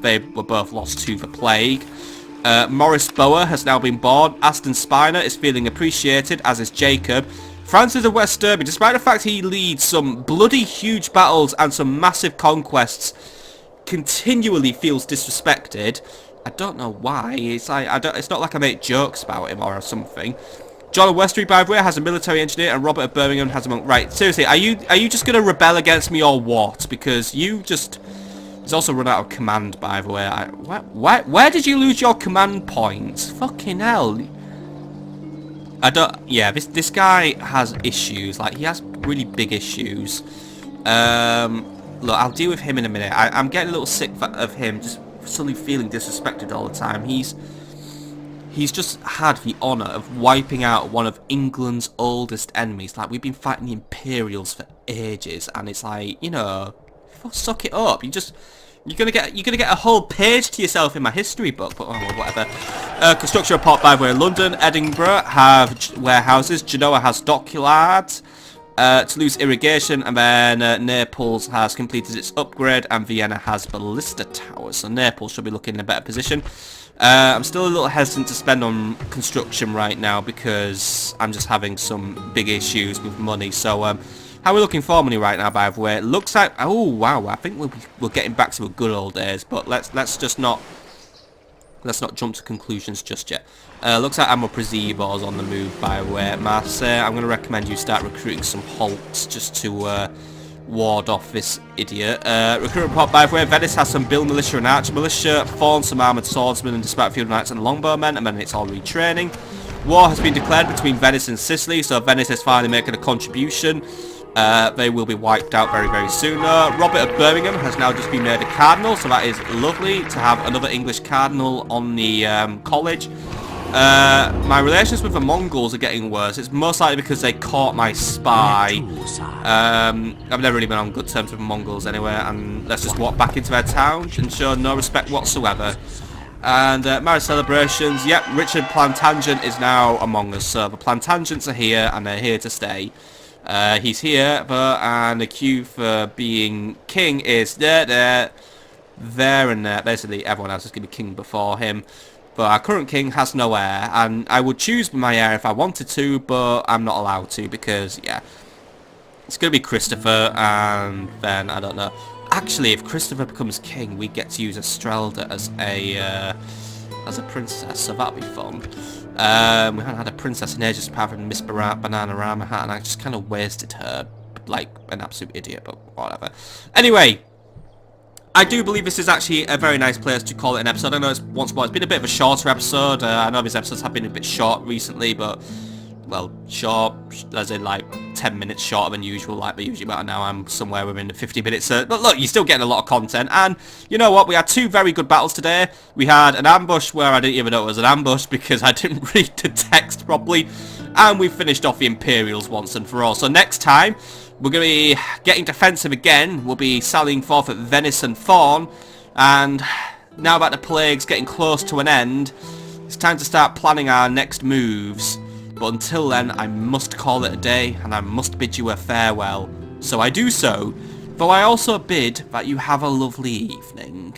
They were both lost to the plague. Maurice Boer has now been born. Aston Spiner is feeling appreciated, as is Jacob. Francis of West Derby, despite the fact he leads some bloody huge battles and some massive conquests, continually feels disrespected. I don't know why. It's like it's not like I make jokes about him or something. John of Westbury, by the way, has a military engineer, and Robert of Birmingham has a monk. Right, seriously, are you just gonna rebel against me or what? Because you just... He's also run out of command, by the way. Where did you lose your command points? Fucking hell. I don't... Yeah, this guy has issues. Like, he has really big issues. Look, I'll deal with him in a minute. I'm getting a little sick of him just suddenly feeling disrespected all the time. He's just had the honour of wiping out one of England's oldest enemies. Like, we've been fighting the Imperials for ages, and it's like, you know, suck it up. You're gonna get a whole page to yourself in my history book, but oh, whatever. Construction report, by the way. London, Edinburgh have warehouses. Genoa has dockyards. Toulouse irrigation, and then Naples has completed its upgrade, and Vienna has ballista towers. So Naples should be looking in a better position. I'm still a little hesitant to spend on construction right now because I'm just having some big issues with money. So how are we looking for money right now, by the way? It looks like, oh wow, I think we're getting back to the good old days, but let's not jump to conclusions just yet. Looks like Amo Prezebo's on the move, by the way. Marseille, I'm going to recommend you start recruiting some Holts just to ward off this idiot. Recruitment report, by the way. Venice has some Bill Militia and Archer Militia, Thorn, some armoured swordsmen and Dispatch Field Knights and Longbowmen, and then it's all retraining. War has been declared between Venice and Sicily, so Venice is finally making a contribution. They will be wiped out very, very soon. Robert of Birmingham has now just been made a cardinal, so that is lovely to have another English cardinal on the college. My relations with the Mongols are getting worse. It's most likely because they caught my spy. I've never really been on good terms with the Mongols anyway, and let's just walk back into their town and show no respect whatsoever. And marriage celebrations, yep, Richard Plantangent is now among us, so the Plantangents are here, and they're here to stay. He's here, and the queue for being king is there, and there. Basically, everyone else is going to be king before him. But our current king has no heir, and I would choose my heir if I wanted to, but I'm not allowed to because, yeah. It's going to be Christopher, and then, I don't know. Actually, if Christopher becomes king, we get to use Estrelda as a princess, so that'll be fun. We haven't had a princess in ages apart from Miss Bananarama Hat, and I just kind of wasted her like an absolute idiot, but whatever. Anyway, I do believe this is actually a very nice place to call it an episode. I know it's once more, it's been a bit of a shorter episode. I know these episodes have been a bit short recently, but, well, short, as in like 10 minutes shorter than usual, like they're usually about now. I'm somewhere within the 50 minutes. But look, you're still getting a lot of content. And you know what? We had 2 very good battles today. We had an ambush where I didn't even know it was an ambush because I didn't read the text properly. and we've finished off the Imperials once and for all. So next time, we're going to be getting defensive again. We'll be sallying forth at Venice and Thorn, and now that the plague's getting close to an end, it's time to start planning our next moves. But until then, I must call it a day, and I must bid you a farewell. So I do so, though I also bid that you have a lovely evening.